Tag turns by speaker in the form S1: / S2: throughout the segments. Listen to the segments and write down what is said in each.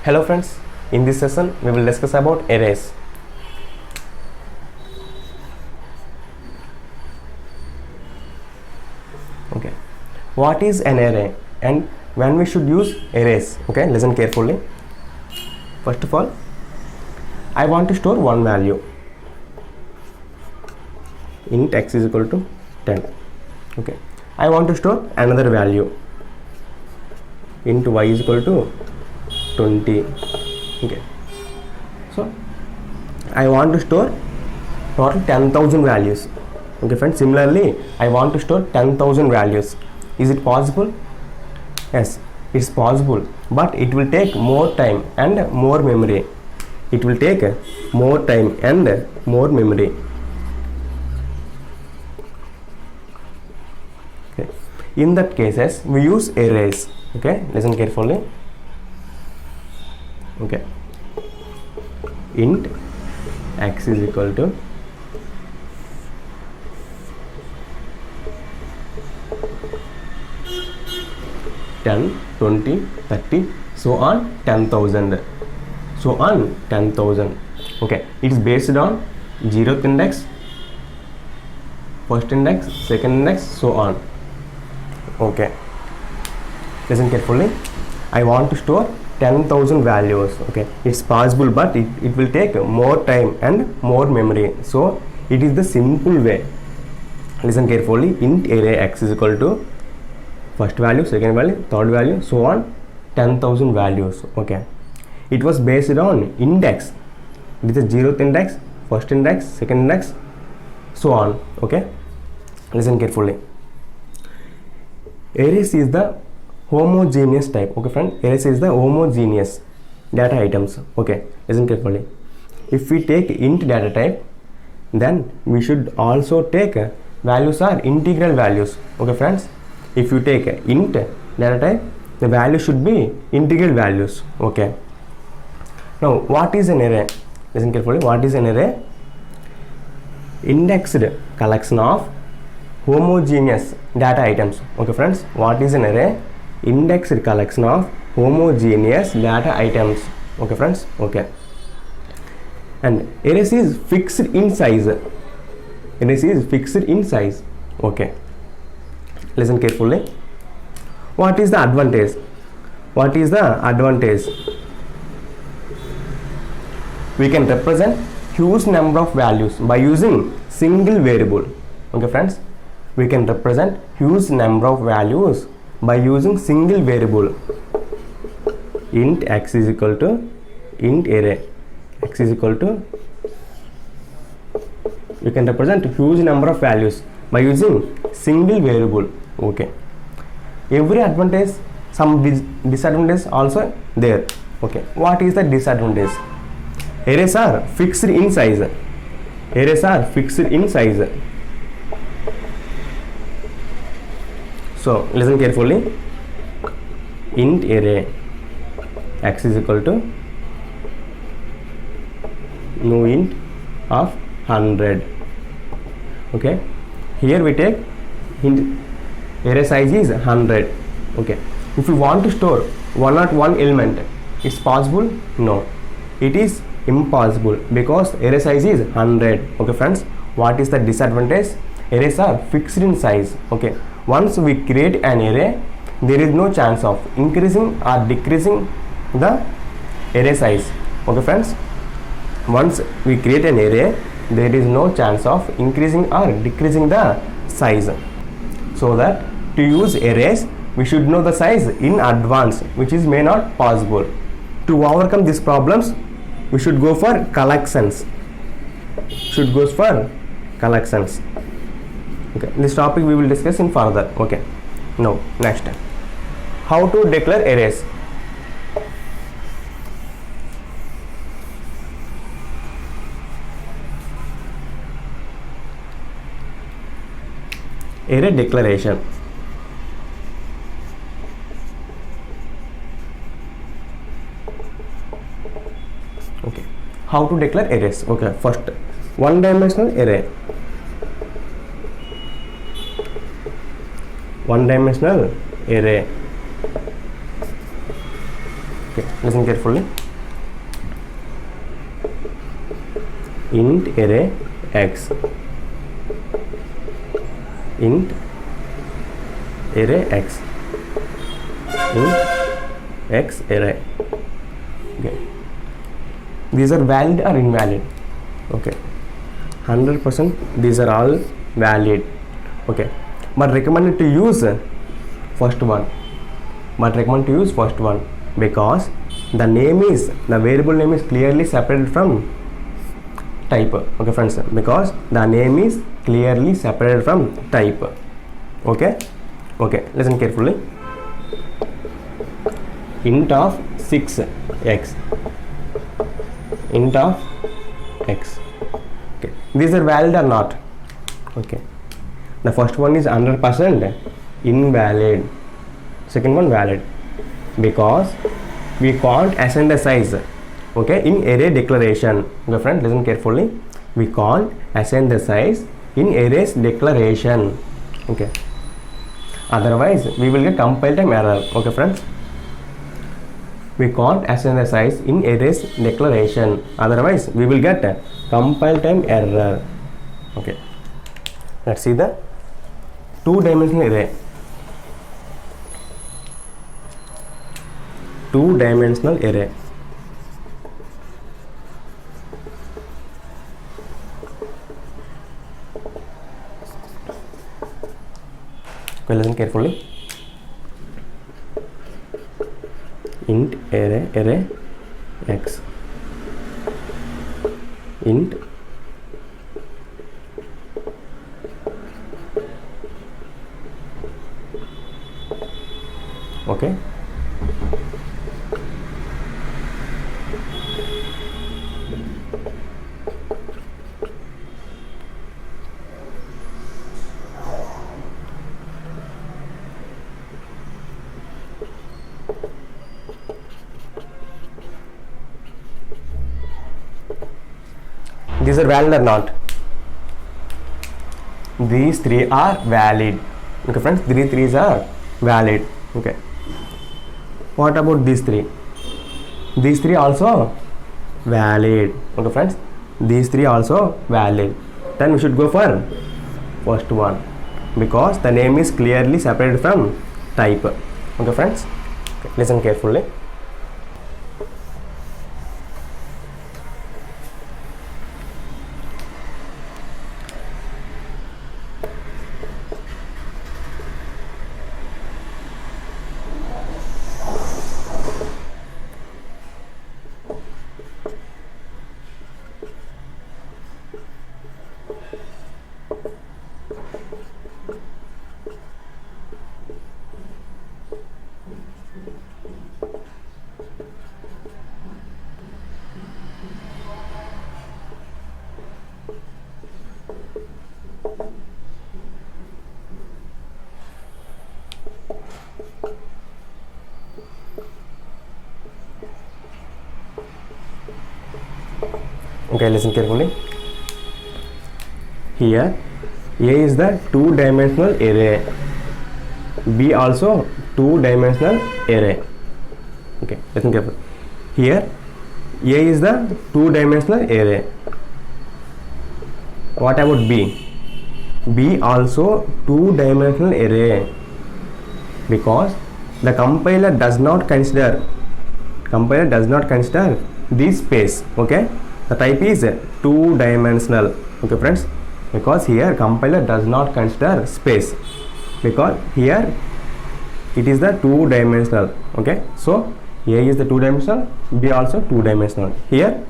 S1: Hello friends, in this session we will discuss about arrays. Okay, what is an array and when we should use arrays? Okay, listen carefully. First of all, I want to store one value. Int x is equal to 10. Okay, I want to store another value. Int y is equal to 20. Okay, so I want to store total 10,000 values. Okay friends, similarly I want to store 10,000 values. Is it possible? Yes, it's possible, but it will take more time and more memory. It will take more time and more memory. Okay, in that cases we use arrays. Okay, listen carefully. Okay, int x is equal to 10, 20, 30, so on 10,000. So on 10,000. Okay, it is based on 0th index, first index, second index, so on. Okay, listen carefully. I want to store 10,000 values. Okay, it's possible, but it will take more time and more memory. So it is the simple way. Listen carefully. Int array x is equal to first value, second value, third value, so on 10,000 values. Okay, it was based on index. It is the 0th index, first index, second index, so on. Okay, listen carefully. Arrays is the homogeneous type. Okay friend, arrays is the homogeneous data items. Okay, listen carefully. If we take int data type, then we should also take values are integral values. Okay friends, if you take int data type, the value should be integral values. Okay, now what is an array? Listen carefully. What is an array? Indexed collection of homogeneous data items. Okay friends, what is an array? Indexed collection of homogeneous data items. Okay friends. Okay, and arrays is fixed in size. Arrays is fixed in size. Okay, listen carefully. What is the advantage? What is the advantage? We can represent huge number of values by using single variable. Okay friends, we can represent huge number of values by using single variable. Int x is equal to int array x is equal to, we can represent huge number of values by using single variable. Okay, every advantage, some disadvantage also there. Okay, what is the disadvantage? Arrays are fixed in size. Arrays are fixed in size. So listen carefully. Int array x is equal to no int of 100. Okay, here we take int array size is 100. Okay, if you want to store one element, it's possible? No, it is impossible because array size is 100. Okay friends, what is the disadvantage? Arrays are fixed in size. Okay, once we create an array, there is no chance of increasing or decreasing the array size. Okay friends, once we create an array, there is no chance of increasing or decreasing the size. So that to use arrays, we should know the size in advance, which is may not possible. To overcome these problems, we should go for collections. Should go for collections. Okay, this topic we will discuss in further. Okay, now next time, how to declare arrays. Array declaration. Okay, how to declare arrays? Okay, first one dimensional array. One dimensional array. Okay, listen carefully. Int array x, int array x, int x array. Okay, these are valid or invalid? Okay, 100% these are all valid. Okay, but recommended to use first one, because the variable name is clearly separated from type. Okay friends, because the name is clearly separated from type. Okay, listen carefully. Int of 6x, int of x. Okay, these are valid or not? Okay, the first one is 100% invalid, second one valid, because we can't assign the size, okay, in array declaration. Okay friends, listen carefully. We can't assign the size in arrays declaration. Okay, otherwise we will get compile time error. Okay friends, we can't assign the size in arrays declaration, otherwise we will get a compile time error. Okay, let's see the two-dimensional array. Two-dimensional array. Okay, listen carefully. Int array x, int okay, these are valid or not? These three are valid. Okay friends, these three are valid. Okay, what about these three? These three also valid. Okay friends, these three also valid. Then we should go for first one, because the name is clearly separated from type. Okay friends, okay, listen carefully. Okay, listen carefully. Here A is the two-dimensional array, B also two-dimensional array. Okay, listen carefully. Here A is the two-dimensional array. What about B? B also two-dimensional array, because the compiler does not consider this space. Okay, the type is two-dimensional. Okay friends, because here compiler does not consider space, because here it is the two-dimensional. Okay, so A is the two-dimensional, B also two-dimensional. Here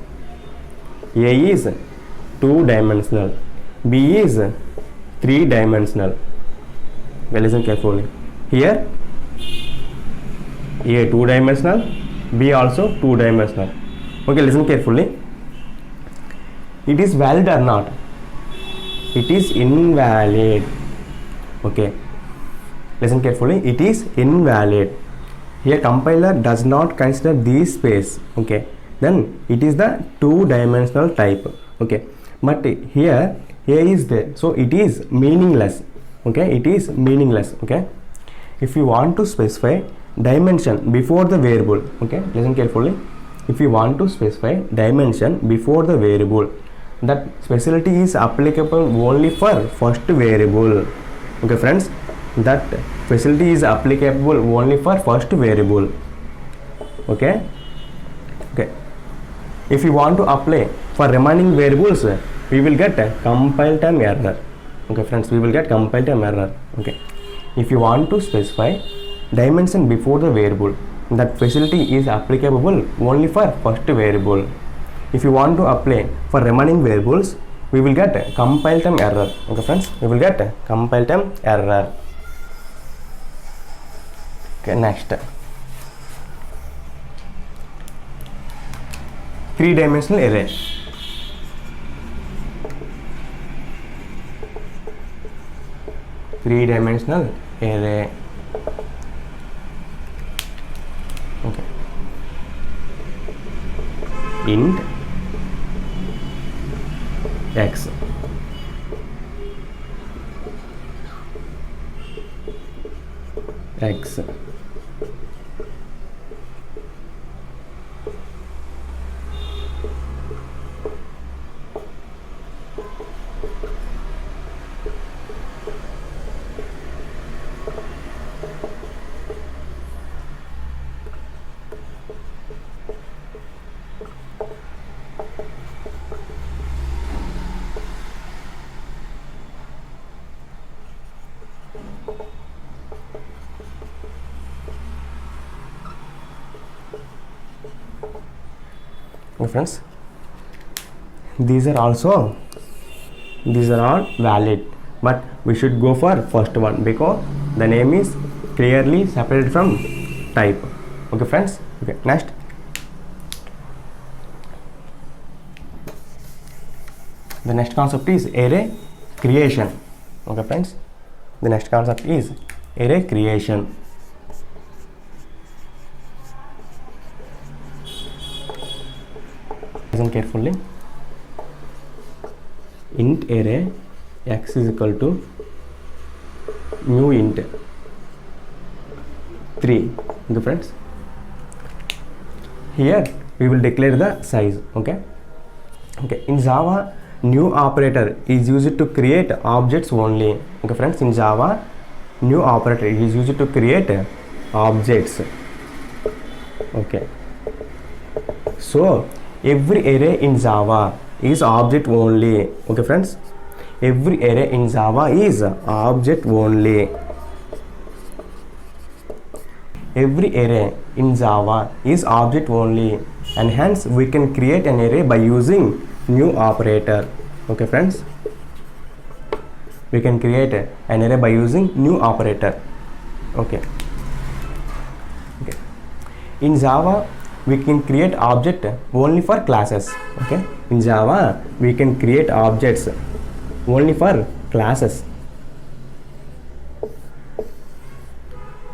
S1: A is two-dimensional, B is three-dimensional. Well, listen carefully. Here A two-dimensional, B also two-dimensional. Okay, listen carefully. It is valid or not? It is invalid. Okay, listen carefully. It is invalid. Here compiler does not consider this space. Okay, then it is the two-dimensional type. Okay, but here A is there, so it is meaningless. Okay, it is meaningless. Okay, if you want to specify dimension before the variable. Okay, listen carefully. If you want to specify dimension before the variable, that specialty is applicable only for first variable. Okay friends, that facility is applicable only for first variable. Okay. If you want to apply for remaining variables, we will get a compile time error. Okay friends, we will get compile time error. Okay, if you want to specify dimension before the variable, that facility is applicable only for first variable. If you want to apply for remaining variables, we will get a compile time error. Okay friends, we will get a compile time error. Okay, next, 3-dimensional array. Three-dimensional array. Okay. Int x. X. Okay friends, these are all valid, but we should go for first one because the name is clearly separated from type. Okay friends. Okay, next, the next concept is array creation. Okay friends, the next concept is array creation. Listen carefully. Int array x is equal to new int 3. Okay friends, here we will declare the size. Okay, in Java, new operator is used to create objects only. Okay friends, in Java, new operator is used to create objects. Okay, so every array in Java is object only. Okay friends, every array in Java is object only. Every array in Java is object only, and hence we can create an array by using new operator. Okay friends, we can create an array by using new operator. Okay, in Java we can create object only for classes. Okay, in Java we can create objects only for classes.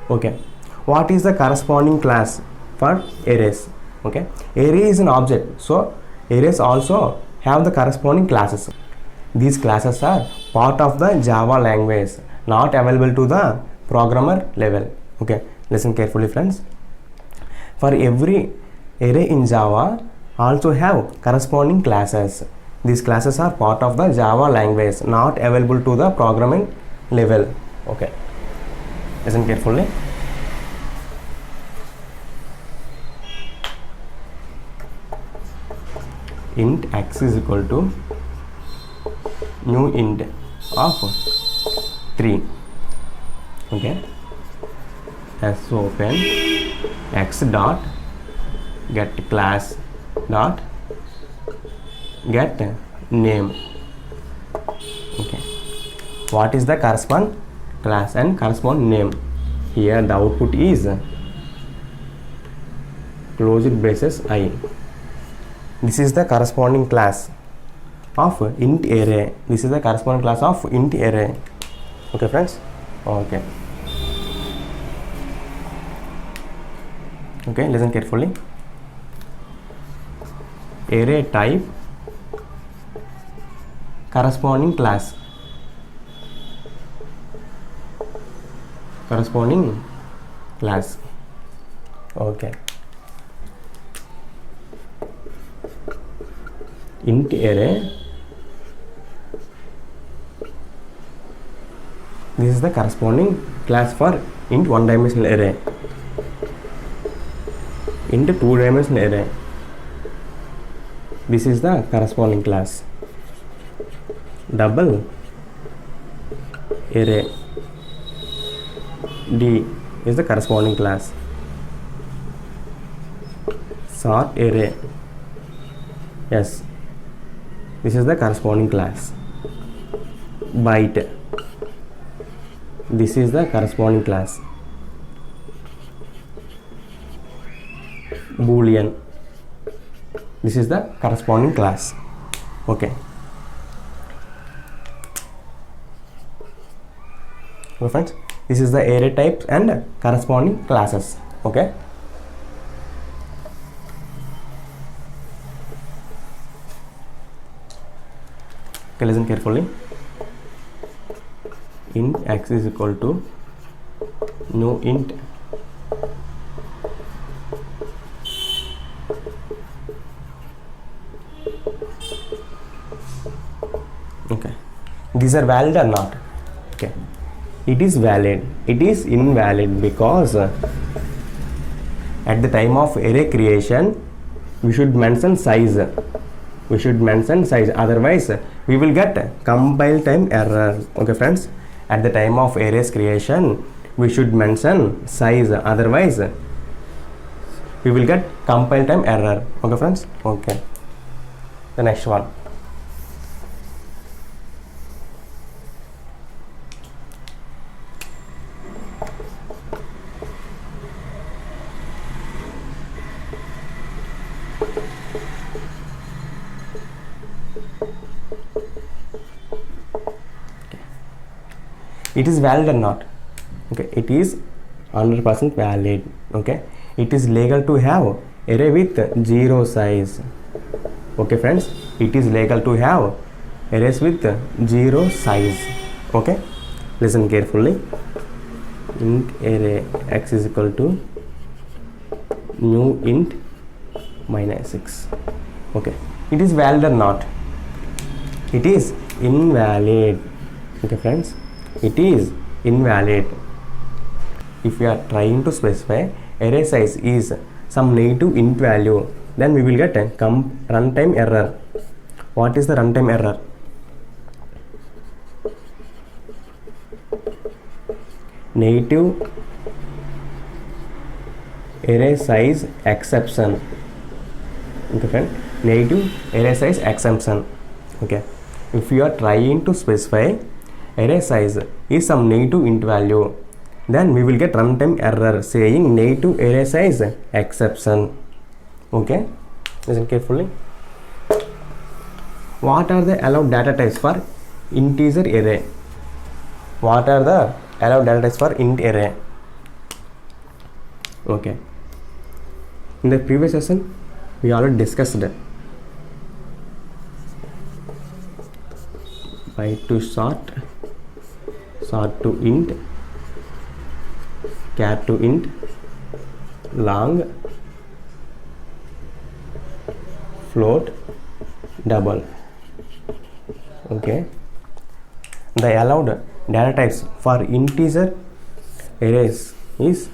S1: Okay, what is the corresponding class for arrays? Okay, array is an object, so arrays also have the corresponding classes. These classes are part of the Java language, not available to the programmer level. Okay, listen carefully friends. For every array in Java also have corresponding classes. These classes are part of the Java language, not available to the programming level. Okay, listen carefully. Int x is equal to new int of 3. Okay, let's open x dot get class dot get name. Okay, what is the corresponding class and corresponding name? Here the output is closed braces I. This is the corresponding class of int array. This is the corresponding class of int array. Okay friends. Okay, listen carefully. Array type corresponding class. Okay. Int array, this is the corresponding class for int one dimensional array. Int two dimensional array, this is the corresponding class. Double array, D is the corresponding class. Sort array, yes, this is the corresponding class. Byte, this is the corresponding class. Boolean, this is the corresponding class. Okay. So friends, this is the array types and corresponding classes. Okay. Okay, listen carefully. Int x is equal to new int okay. These are valid or not? Okay. It is valid. It is invalid because at the time of array creation we should mention size. We should mention size, otherwise we will get compile time error. Okay friends, at the time of arrays creation we should mention size, otherwise we will get compile time error. Okay friends. Okay, the next one. It is valid or not? Okay, it is 100% valid. Okay, it is legal to have array with 0 size. Okay friends, it is legal to have arrays with 0 size. Okay, listen carefully. Int array x is equal to new int -6. Okay, it is valid or not? It is invalid. Okay friends, it is invalid. If we are trying to specify array size is some negative int value, then we will get a runtime error. What is the runtime error? Negative array size exception. Okay friend, negative array size exception. Okay, if you are trying to specify array size is some negative int value, then we will get runtime error saying negative array size exception. Okay, listen carefully. What are the allowed data types for integer array? What are the allowed data types for int array? Okay, in the previous session we already discussed byte to sort, sort to int, char to int, long, float, double. Okay, the allowed data types for integer arrays is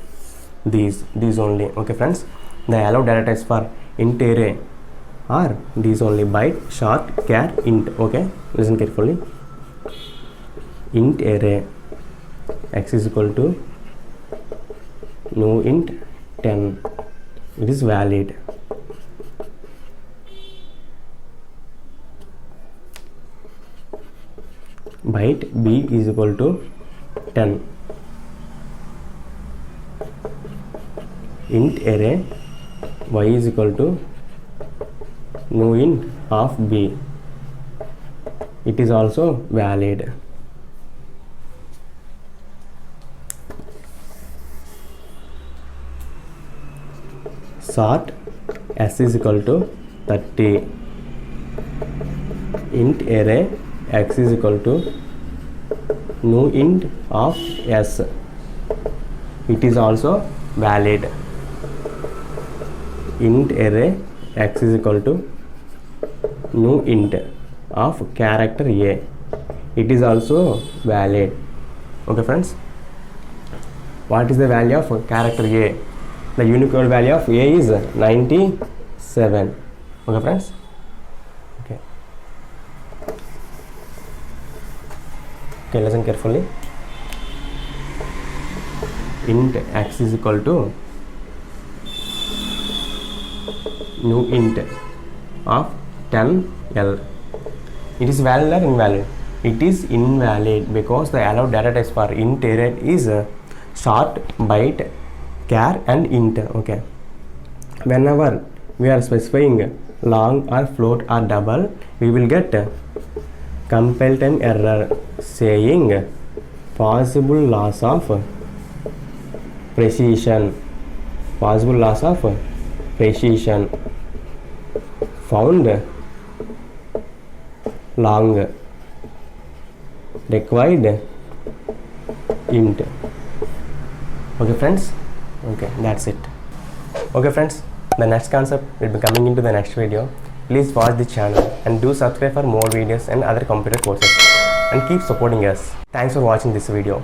S1: these only. Okay friends, the allowed data types for int array are these only: byte, short, char, int. Okay, listen carefully. Int array x is equal to new int 10. It is valid. Byte b is equal to 10. Int array y is equal to new int of b. It is also valid. Sort s is equal to 30. Int array x is equal to new int of s. It is also valid. int array x is equal to new int of character a. It is also valid. Okay friends, what is the value of character a? The Unicode value of a is 97. Okay friends. Okay, listen carefully. Int x is equal to new int of 10L. It is valid or invalid? It is invalid because the allowed data types for int array is short, byte, char and int. Okay. Whenever we are specifying long or float or double, we will get compile time error saying possible loss of precision. Possible loss of precision. Found long. Required int. Okay friends. Okay, that's it. Okay friends, the next concept will be coming into the next video. Please watch the channel and do subscribe for more videos and other computer courses and keep supporting us. Thanks for watching this video.